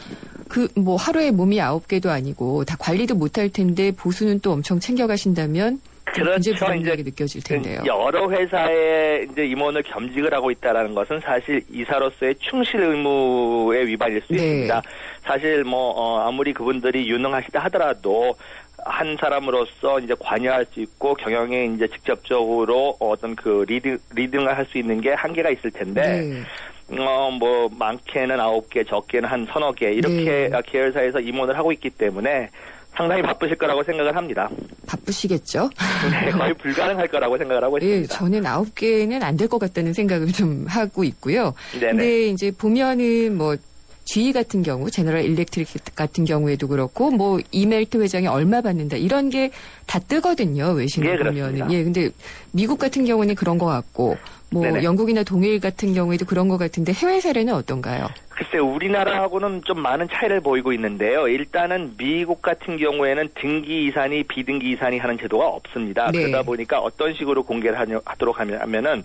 그 뭐 하루에 몸이 9개도 아니고 다 관리도 못할 텐데 보수는 또 엄청 챙겨가신다면 굉장히 부담되게 느껴질 텐데요. 여러 회사에 이제 임원을 겸직을 하고 있다라는 것은 사실 이사로서의 충실 의무에 위반일 수 있습니다. 사실 뭐 아무리 그분들이 유능하시다 하더라도 한 사람으로서 이제 관여할 수 있고 경영에 이제 직접적으로 어떤 그 리딩을 할 수 있는 게 한계가 있을 텐데 뭐 많게는 9개, 적게는 한 서너 개 이렇게 계열사에서 임원을 하고 있기 때문에 상당히 바쁘실 거라고 생각을 합니다. 바쁘시겠죠? 네, 거의 불가능할 거라고 생각을 하고 있습니다. 예, 저는 9개는 안 될 것 같다는 생각을 좀 하고 있고요. 네네. 근데 이제 보면은 뭐 GE 같은 경우, 제너럴 일렉트릭 같은 경우에도 그렇고, 뭐 이멜트 회장이 얼마 받는다 이런 게 다 뜨거든요. 외신에 예, 보면은. 그렇습니다. 예, 근데 미국 같은 경우는 그런 것 같고, 뭐 네네. 영국이나 동일 같은 경우에도 그런 것 같은데 해외 사례는 어떤가요? 글쎄 우리나라하고는 좀 많은 차이를 보이고 있는데요. 일단은 미국 같은 경우에는 등기 이산이 비등기 이산이 하는 제도가 없습니다. 네. 그러다 보니까 어떤 식으로 공개를 하도록 하면은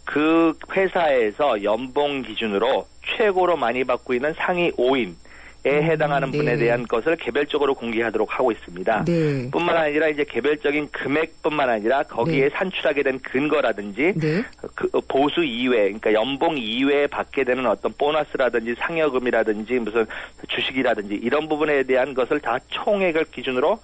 그 회사에서 연봉 기준으로 최고로 많이 받고 있는 상위 5인에 해당하는 분에 대한 것을 개별적으로 공개하도록 하고 있습니다. 네. 뿐만 아니라 이제 개별적인 금액뿐만 아니라 거기에 산출하게 된 근거라든지 그 보수 이외, 그러니까 연봉 이외에 받게 되는 어떤 보너스라든지 상여금이라든지 무슨 주식이라든지 이런 부분에 대한 것을 다 총액을 기준으로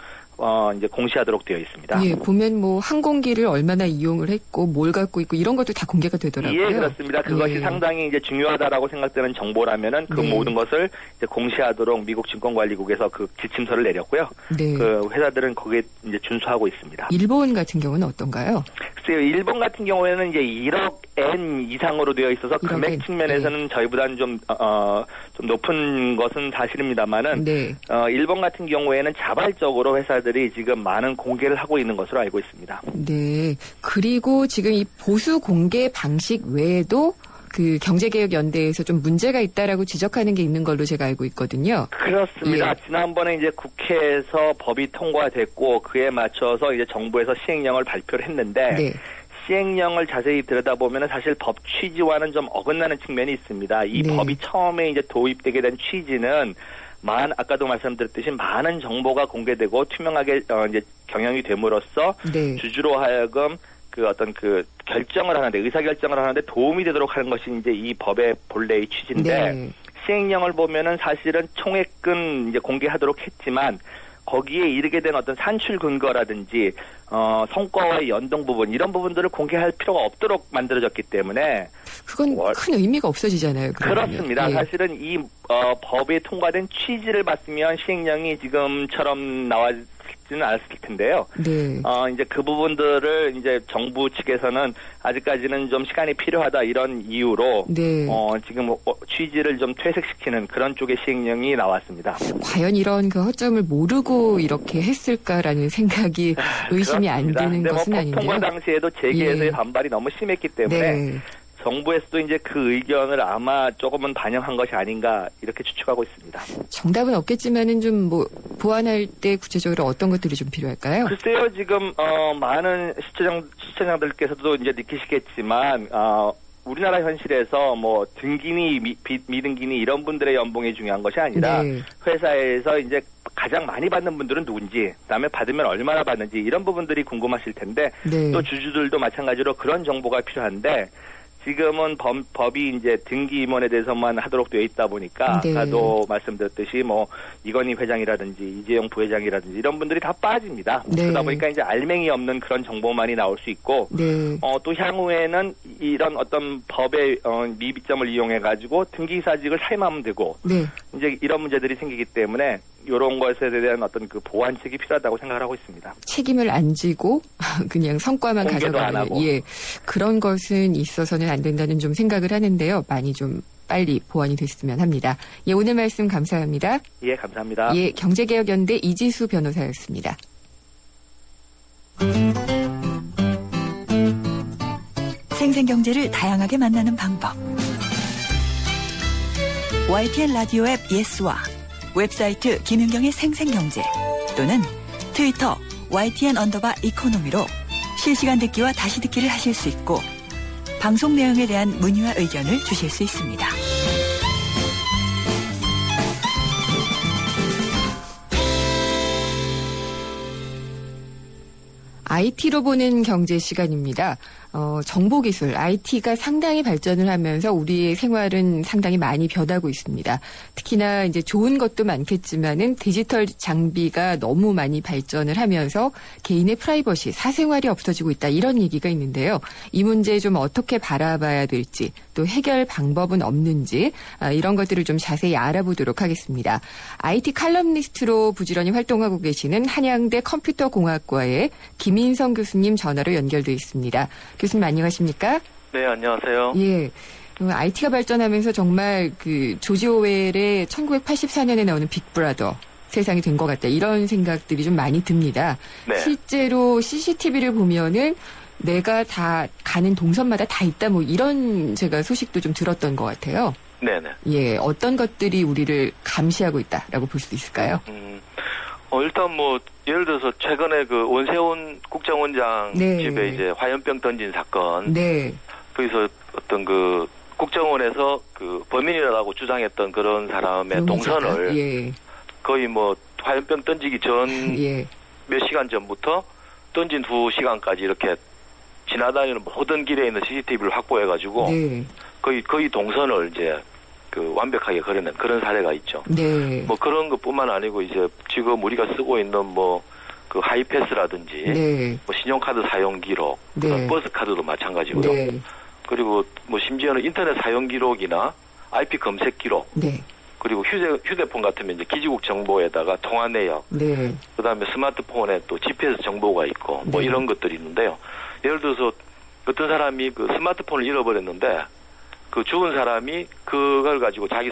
이제 공시하도록 되어 있습니다. 예, 보면 뭐 항공기를 얼마나 이용을 했고 뭘 갖고 있고 이런 것도 다 공개가 되더라고요. 예, 그렇습니다. 그것이 상당히 이제 중요하다라고 생각되는 정보라면은 그 모든 것을 이제 공시하도록 미국 증권관리국에서 그 지침서를 내렸고요. 그 회사들은 거기에 이제 준수하고 있습니다. 일본 같은 경우는 어떤가요? 글쎄요, 일본 같은 경우에는 이제 1억 엔 이상으로 되어 있어서 금액 측면에서는 저희보다는 좀 높은 것은 사실입니다만은 일본 같은 경우에는 자발적으로 회사들이 지금 많은 공개를 하고 있는 것으로 알고 있습니다. 네. 그리고 지금 이 보수 공개 방식 외에도 그 경제개혁연대에서 좀 문제가 있다라고 지적하는 게 있는 걸로 제가 알고 있거든요. 그렇습니다. 지난번에 이제 국회에서 법이 통과됐고 그에 맞춰서 이제 정부에서 시행령을 발표를 했는데 시행령을 자세히 들여다보면 사실 법 취지와는 좀 어긋나는 측면이 있습니다. 이 법이 처음에 이제 도입되게 된 취지는 아까도 말씀드렸듯이 많은 정보가 공개되고 투명하게 이제 경영이 됨으로써 주주로 하여금 그 어떤 그 결정을 하는데 의사결정을 하는데 도움이 되도록 하는 것이 이제 이 법의 본래의 취지인데 시행령을 보면은 사실은 총액은 이제 공개하도록 했지만 거기에 이르게 된 어떤 산출 근거라든지 성과와의 연동 부분 이런 부분들을 공개할 필요가 없도록 만들어졌기 때문에 그건 큰 의미가 없어지잖아요. 그러면. 그렇습니다. 사실은 이 법에 통과된 취지를 봤으면 시행령이 지금처럼 나왔지는 않았을 텐데요. 이제 그 부분들을 이제 정부 측에서는 아직까지는 좀 시간이 필요하다 이런 이유로 지금 취지를 좀 퇴색시키는 그런 쪽의 시행령이 나왔습니다. 과연 이런 그 허점을 모르고 이렇게 했을까라는 생각이 의심이 안 드는 것은 아닌데요. 통과 당시에도 재계에서의 반발이 너무 심했기 때문에 정부에서도 이제 그 의견을 아마 조금은 반영한 것이 아닌가 이렇게 추측하고 있습니다. 정답은 없겠지만은 좀 뭐 보완할 때 구체적으로 어떤 것들이 좀 필요할까요? 글쎄요, 지금 많은 시청자들께서도 이제 느끼시겠지만 우리나라 현실에서 뭐 등기니 미등기니 이런 분들의 연봉이 중요한 것이 아니라 회사에서 이제 가장 많이 받는 분들은 누군지, 그다음에 받으면 얼마나 받는지 이런 부분들이 궁금하실 텐데 또 주주들도 마찬가지로 그런 정보가 필요한데. 지금은 법이 이제 등기 임원에 대해서만 하도록 되어 있다 보니까 아까도 말씀드렸듯이 뭐 이건희 회장이라든지 이재용 부회장이라든지 이런 분들이 다 빠집니다. 그러다 보니까 이제 알맹이 없는 그런 정보만이 나올 수 있고 또 향후에는 이런 어떤 법의 미비점을 이용해 가지고 등기사직을 사임하면 되고 이제 이런 문제들이 생기기 때문에 이런 것에 대한 어떤 그 보완책이 필요하다고 생각을 하고 있습니다. 책임을 안 지고 그냥 성과만 가져가는 그런 것은 있어서는 안 된다는 좀 생각을 하는데요. 많이 좀 빨리 보완이 됐으면 합니다. 오늘 말씀 감사합니다. 예, 감사합니다. 경제개혁연대 이지수 변호사였습니다. 생생경제를 다양하게 만나는 방법. YTN 라디오 앱 예스와 웹사이트 김윤경의 생생경제 또는 트위터 YTN_이코노미로 실시간 듣기와 다시 듣기를 하실 수 있고 방송 내용에 대한 문의와 의견을 주실 수 있습니다. IT로 보는 경제 시간입니다. 정보기술, IT가 상당히 발전을 하면서 우리의 생활은 상당히 많이 변하고 있습니다. 특히나 이제 좋은 것도 많겠지만은 디지털 장비가 너무 많이 발전을 하면서 개인의 프라이버시, 사생활이 없어지고 있다. 이런 얘기가 있는데요. 이 문제 좀 어떻게 바라봐야 될지, 또 해결 방법은 없는지, 이런 것들을 좀 자세히 알아보도록 하겠습니다. IT 칼럼니스트로 부지런히 활동하고 계시는 한양대 컴퓨터공학과의 김인성 교수님 전화로 연결돼 있습니다. 교수님 안녕하십니까? 네, 안녕하세요. 예. IT가 발전하면서 정말 그 조지 오웰의 1984년에 나오는 빅브라더 세상이 된 것 같다. 이런 생각들이 좀 많이 듭니다. 네. 실제로 CCTV를 보면은 내가 다 가는 동선마다 다 있다. 뭐 이런 제가 소식도 좀 들었던 것 같아요. 네네. 예, 어떤 것들이 우리를 감시하고 있다라고 볼 수 있을까요? 일단 뭐 예를 들어서 최근에 그 원세훈 국정원장 네. 집에 이제 화염병 던진 사건. 네. 거기서 어떤 그 국정원에서 그 범인이라고 주장했던 그런 사람의 동선을 예. 거의 뭐 화염병 던지기 전 예. 몇 시간 전부터 던진 2시간까지 이렇게 지나다니는 모든 길에 있는 CCTV를 확보해가지고 네. 거의 동선을 이제 그 완벽하게 그려낸 그런 사례가 있죠. 네. 뭐 그런 것뿐만 아니고 이제 지금 우리가 쓰고 있는 뭐 그 하이패스라든지 네. 뭐 신용카드 사용 기록, 네. 버스 카드도 마찬가지고요. 네. 그리고 뭐 심지어는 인터넷 사용 기록이나 IP 검색 기록, 네. 그리고 휴대폰 같으면 이제 기지국 정보에다가 통화 내역, 네. 그다음에 스마트폰에 또 GPS 정보가 있고 뭐 네. 이런 것들이 있는데요. 예를 들어서 어떤 사람이 그 스마트폰을 잃어버렸는데 그 죽은 사람이 그걸 가지고 자기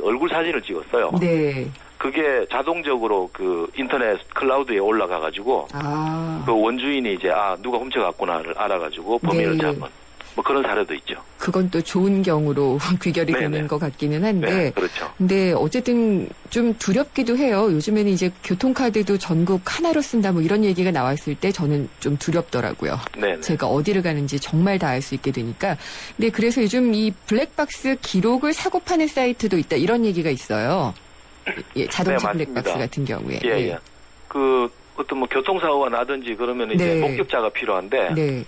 얼굴 사진을 찍었어요. 네. 그게 자동적으로 그 인터넷 클라우드에 올라가가지고 그 원주인이 이제 누가 훔쳐갔구나를 알아가지고 범인을 네. 잡은 뭐 그런 사례도 있죠. 그건 또 좋은 경우로 귀결이 네네. 되는 것 같기는 한데. 네, 그렇죠. 근데 어쨌든 좀 두렵기도 해요. 요즘에는 이제 교통카드도 전국 하나로 쓴다 뭐 이런 얘기가 나왔을 때 저는 좀 두렵더라고요. 네네. 제가 어디를 가는지 정말 다 알 수 있게 되니까. 근데 그래서 요즘 이 블랙박스 기록을 사고 파는 사이트도 있다 이런 얘기가 있어요. 예, 자동차 네, 블랙박스 맞습니다. 같은 경우에. 예. 그 어떤 뭐 교통사고가 나든지 그러면 이제 네. 목격자가 필요한데 네.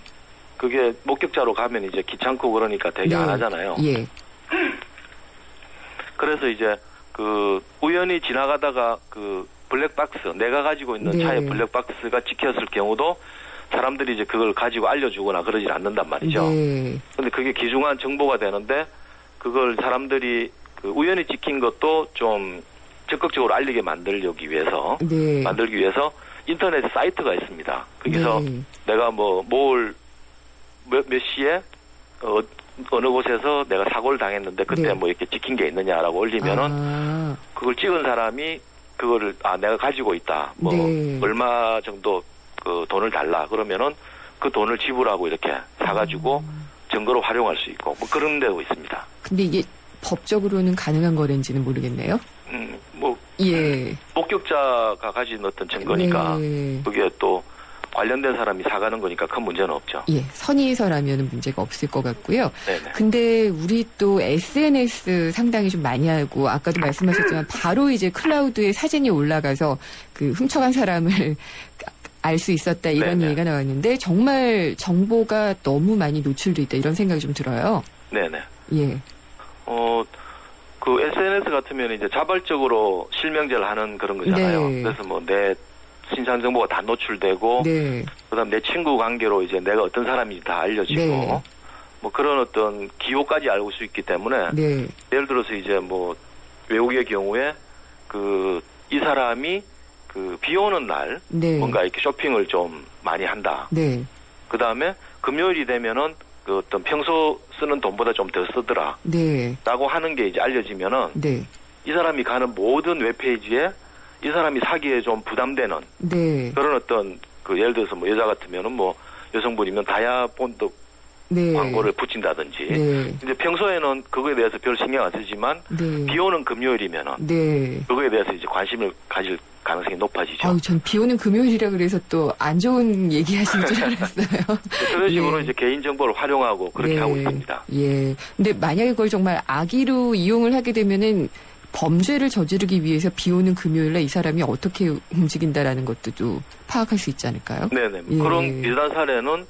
그게 목격자로 가면 이제 귀찮고 그러니까 되게 네. 안 하잖아요. 예. 그래서 이제 그 우연히 지나가다가 그 블랙박스 내가 가지고 있는 네. 차에 블랙박스가 찍혔을 경우도 사람들이 이제 그걸 가지고 알려주거나 그러질 않는단 말이죠. 네. 근데 그게 귀중한 정보가 되는데 그걸 사람들이 그 우연히 찍힌 것도 좀 적극적으로 알리게 만들기 위해서 네. 인터넷 사이트가 있습니다. 거기서 네. 내가 뭐 몇 시에 어느 곳에서 내가 사고를 당했는데 그때 네. 뭐 이렇게 찍힌 게 있느냐라고 올리면은 그걸 찍은 사람이 그거를 내가 가지고 있다. 뭐 네. 얼마 정도 그 돈을 달라 그러면은 그 돈을 지불하고 이렇게 사가지고 증거로 활용할 수 있고 뭐 그런 데도 있습니다. 근데 이게 법적으로는 가능한 거는지는 모르겠네요. 예. 목격자가 가진 어떤 증거니까 네. 그게 또 관련된 사람이 사가는 거니까 큰 문제는 없죠. 예, 선의서라면 문제가 없을 것 같고요. 네네. 근데 우리 또 SNS 상당히 좀 많이 하고 아까도 말씀하셨지만 바로 이제 클라우드에 사진이 올라가서 그 훔쳐간 사람을 알 수 있었다 이런 네네. 얘기가 나왔는데 정말 정보가 너무 많이 노출돼 있다 이런 생각이 좀 들어요. 네네. 예. 그 SNS 같으면 이제 자발적으로 실명제를 하는 그런 거잖아요. 네. 그래서 뭐 내 신상 정보가 다 노출되고, 네. 그다음 내 친구 관계로 이제 내가 어떤 사람인지 다 알려지고, 네. 뭐 그런 어떤 기호까지 알고 수 있기 때문에, 네. 예를 들어서 이제 뭐 외국의 경우에 이 사람이 비 오는 날 네. 뭔가 이렇게 쇼핑을 좀 많이 한다. 네. 그다음에 금요일이 되면은 그 어떤 평소 쓰는 돈보다 좀 더 쓰더라. 네. 라고 하는 게 이제 알려지면은 네. 이 사람이 가는 모든 웹페이지에 이 사람이 사기에 좀 부담되는 네. 그런 어떤 예를 들어서 뭐 여자 같으면은 뭐 여성분이면 다이아몬드 네. 광고를 붙인다든지 네. 이제 평소에는 그거에 대해서 별 신경 안 쓰지만 네. 비 오는 금요일이면은 네. 그거에 대해서 이제 관심을 가질 가능성이 높아지죠. 아유, 전 비 오는 금요일이라 그래서 또 안 좋은 얘기 하신 줄 알았어요. 그런 식으로 예. 이제 개인 정보를 활용하고 그렇게 네. 하고 있습니다. 예. 근데 만약에 그걸 정말 악의로 이용을 하게 되면은 범죄를 저지르기 위해서 비 오는 금요일에 이 사람이 어떻게 움직인다라는 것도 좀 파악할 수 있지 않을까요? 네네. 예. 그런 비슷한 사례는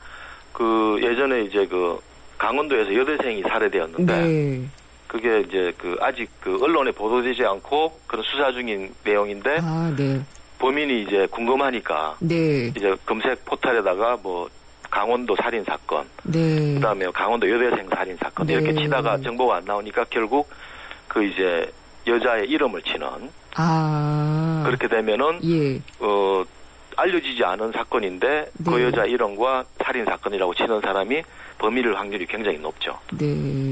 그 예전에 이제 그 강원도에서 여대생이 살해되었는데 네. 그게 이제 그 아직 그 언론에 보도되지 않고 그런 수사 중인 내용인데 네. 범인이 이제 궁금하니까 네. 이제 검색 포털에다가 뭐 강원도 살인 사건, 네. 그다음에 강원도 여대생 살인 사건 네. 이렇게 치다가 정보가 안 나오니까 결국 그 이제 여자의 이름을 치는 그렇게 되면은 예. 알려지지 않은 사건인데 네. 그 여자 이름과 살인 사건이라고 치는 사람이 범인일 확률이 굉장히 높죠. 네.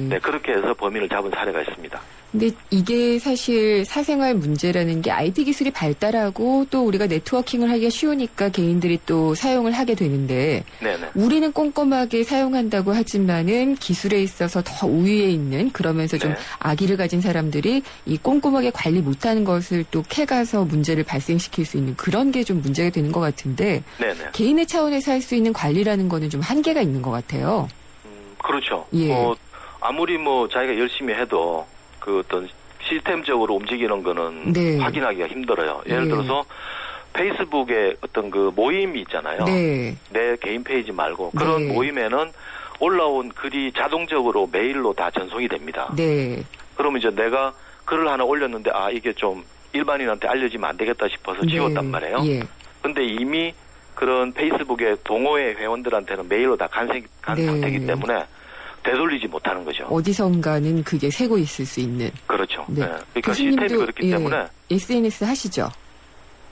네, 그렇게 해서 범인을 잡은 사례가 있습니다. 근데 이게 사실 사생활 문제라는 게 IT 기술이 발달하고 또 우리가 네트워킹을 하기가 쉬우니까 개인들이 또 사용을 하게 되는데 네네. 우리는 꼼꼼하게 사용한다고 하지만은 기술에 있어서 더 우위에 있는 그러면서 좀 악의를 가진 사람들이 이 꼼꼼하게 관리 못하는 것을 또 캐가서 문제를 발생시킬 수 있는 그런 게 좀 문제가 되는 것 같은데 네네. 개인의 차원에서 할 수 있는 관리라는 거는 좀 한계가 있는 것 같아요. 그렇죠. 예. 아무리 뭐 자기가 열심히 해도 그 어떤 시스템적으로 움직이는 거는 네. 확인하기가 힘들어요. 예를 예. 들어서 페이스북에 어떤 그 모임이 있잖아요. 네. 내 개인 페이지 말고 그런 네. 모임에는 올라온 글이 자동적으로 메일로 다 전송이 됩니다. 네. 그러면 이제 내가 글을 하나 올렸는데 이게 좀 일반인한테 알려지면 안 되겠다 싶어서 네. 지웠단 말이에요. 예. 근데 이미 그런 페이스북의 동호회 회원들한테는 메일로 다 간상되기 때문에 되돌리지 못하는 거죠. 어디선가는 그게 새고 있을 수 있는. 그렇죠. 네. 네. 그러니까 시스템이 그렇기 때문에. SNS 하시죠?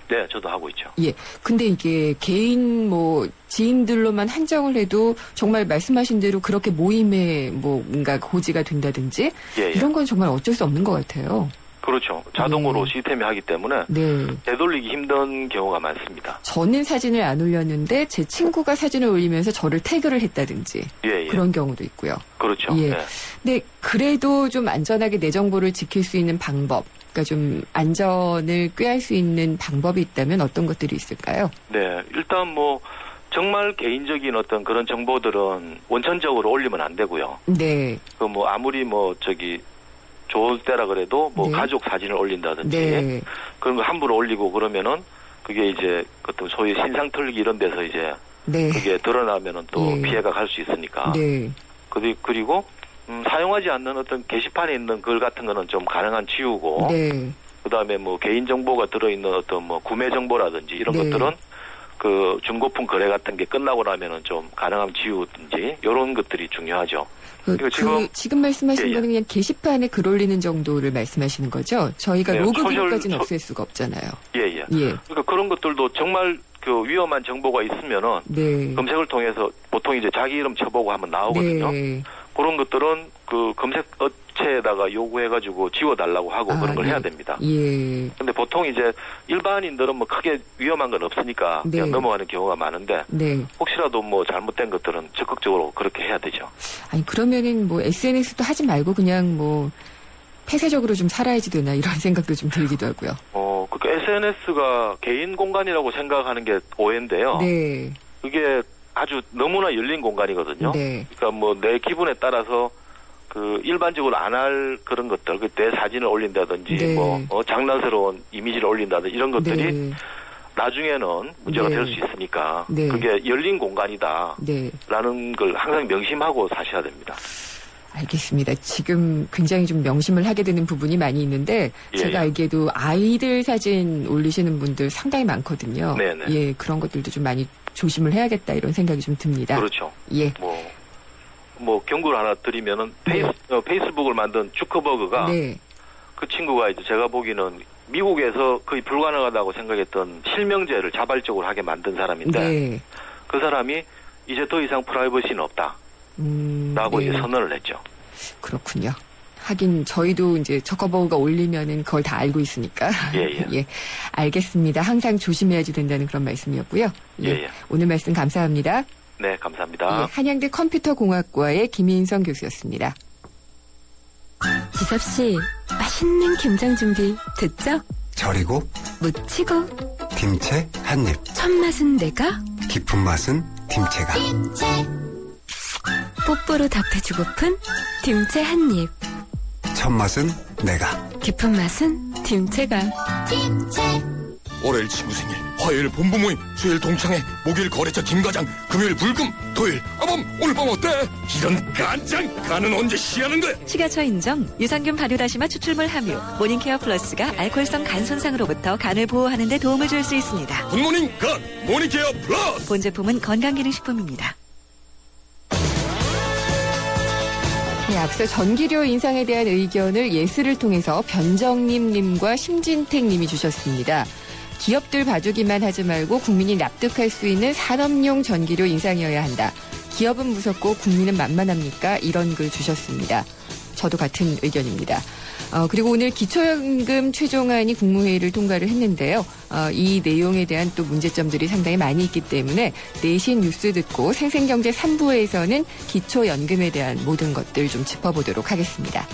네, 저도 하고 있죠. 예. 근데 이게 개인 뭐 지인들로만 한정을 해도 정말 말씀하신 대로 그렇게 모임에 뭔가 고지가 된다든지 예. 이런 건 정말 어쩔 수 없는 것 같아요. 그렇죠. 자동으로 시스템이 하기 때문에 네. 되돌리기 힘든 경우가 많습니다. 저는 사진을 안 올렸는데 제 친구가 사진을 올리면서 저를 태그를 했다든지 예. 그런 경우도 있고요. 그렇죠. 예. 네. 근데 그래도 좀 안전하게 내 정보를 지킬 수 있는 방법, 그러니까 좀 안전을 꾀할 수 있는 방법이 있다면 어떤 것들이 있을까요? 네. 일단 뭐 정말 개인적인 어떤 그런 정보들은 원천적으로 올리면 안 되고요. 네. 그 뭐 아무리 좋을 때라 그래도 네. 가족 사진을 올린다든지 네. 그런 거 함부로 올리고 그러면은 그게 이제 어떤 소위 신상 털기 이런 데서 이제 네. 그게 드러나면은 또 예. 피해가 갈 수 있으니까. 네. 그리고 사용하지 않는 어떤 게시판에 있는 글 같은 거는 좀 가능한 지우고. 네. 그다음에 뭐 개인 정보가 들어있는 어떤 뭐 구매 정보라든지 이런 네. 것들은 그 중고품 거래 같은 게 끝나고 나면은 좀 가능하면 지우든지 이런 것들이 중요하죠. 지금 말씀하신 예. 거는 그냥 게시판에 글 올리는 정도를 말씀하시는 거죠? 저희가 네, 로그 기록까지는 없앨 수가 없잖아요. 예. 예. 그러니까 그런 것들도 정말 그 위험한 정보가 있으면은 네. 검색을 통해서 보통 이제 자기 이름 쳐보고 하면 나오거든요. 네. 그런 것들은 그 검색 업체에다가 요구해가지고 지워달라고 하고 그런 걸 해야 됩니다. 예. 근데 보통 이제 일반인들은 뭐 크게 위험한 건 없으니까 네. 그냥 넘어가는 경우가 많은데 네. 혹시라도 뭐 잘못된 것들은 적극적으로 그렇게 해야 되죠. 아니 그러면은 뭐 SNS도 하지 말고 그냥 뭐 폐쇄적으로 좀 살아야지 되나 이런 생각도 좀 들기도 하고요. 그러니까 SNS가 개인 공간이라고 생각하는 게 오해인데요. 네. 그게 아주 너무나 열린 공간이거든요. 네. 그러니까 뭐 내 기분에 따라서 그 일반적으로 안 할 그런 것들, 내 사진을 올린다든지 네. 장난스러운 이미지를 올린다든지 이런 것들이 네. 나중에는 문제가 네. 될 수 있으니까 네. 그게 열린 공간이다라는 네. 걸 항상 명심하고 사셔야 됩니다. 알겠습니다. 지금 굉장히 좀 명심을 하게 되는 부분이 많이 있는데 제가 알기에도 아이들 사진 올리시는 분들 상당히 많거든요. 네네. 예, 그런 것들도 좀 많이 조심을 해야겠다 이런 생각이 좀 듭니다. 그렇죠. 예. 뭐 경고를 하나 드리면은 페이스북을 만든 주커버그가 네. 그 친구가 이제 제가 보기에는 미국에서 거의 불가능하다고 생각했던 실명제를 자발적으로 하게 만든 사람인데 네. 그 사람이 이제 더 이상 프라이버시는 없다. 라고 네. 이제 선언을 했죠. 그렇군요. 하긴 저희도 이제 저커버그가 올리면은 그걸 다 알고 있으니까. 예. 예. 알겠습니다. 항상 조심해야지 된다는 그런 말씀이었고요. 예. 오늘 말씀 감사합니다. 네, 감사합니다. 예, 한양대 컴퓨터공학과의 김인성 교수였습니다. 지섭 씨, 맛있는 김장 준비 됐죠? 절이고 무치고 김치 한 입. 첫 맛은 내가, 깊은 맛은 김치가. 뽀뽀로 답해주고픈 김치 한 입. 첫 맛은 내가. 깊은 맛은 김치가. 월요일 친구 생일, 화요일 본부 모임, 수요일 동창회, 목요일 거래처 김과장, 금요일 불금, 토요일 오늘 밤 어때? 이런 깐장 간은 언제 시하는 거야? 식약처 인정 유산균 발효다시마 추출물 함유 모닝케어 플러스가 알코올성 간 손상으로부터 간을 보호하는 데 도움을 줄 수 있습니다. 굿모닝 간 모닝케어 플러스. 본 제품은 건강기능식품입니다. 네, 앞서 전기료 인상에 대한 의견을 예스를 통해서 변정림님과 심진택님이 주셨습니다. 기업들 봐주기만 하지 말고 국민이 납득할 수 있는 산업용 전기료 인상이어야 한다. 기업은 무섭고 국민은 만만합니까? 이런 글 주셨습니다. 저도 같은 의견입니다. 그리고 오늘 기초연금 최종안이 국무회의를 통과를 했는데요. 이 내용에 대한 또 문제점들이 상당히 많이 있기 때문에 내신 뉴스 듣고 생생경제 3부에서는 기초연금에 대한 모든 것들 좀 짚어보도록 하겠습니다.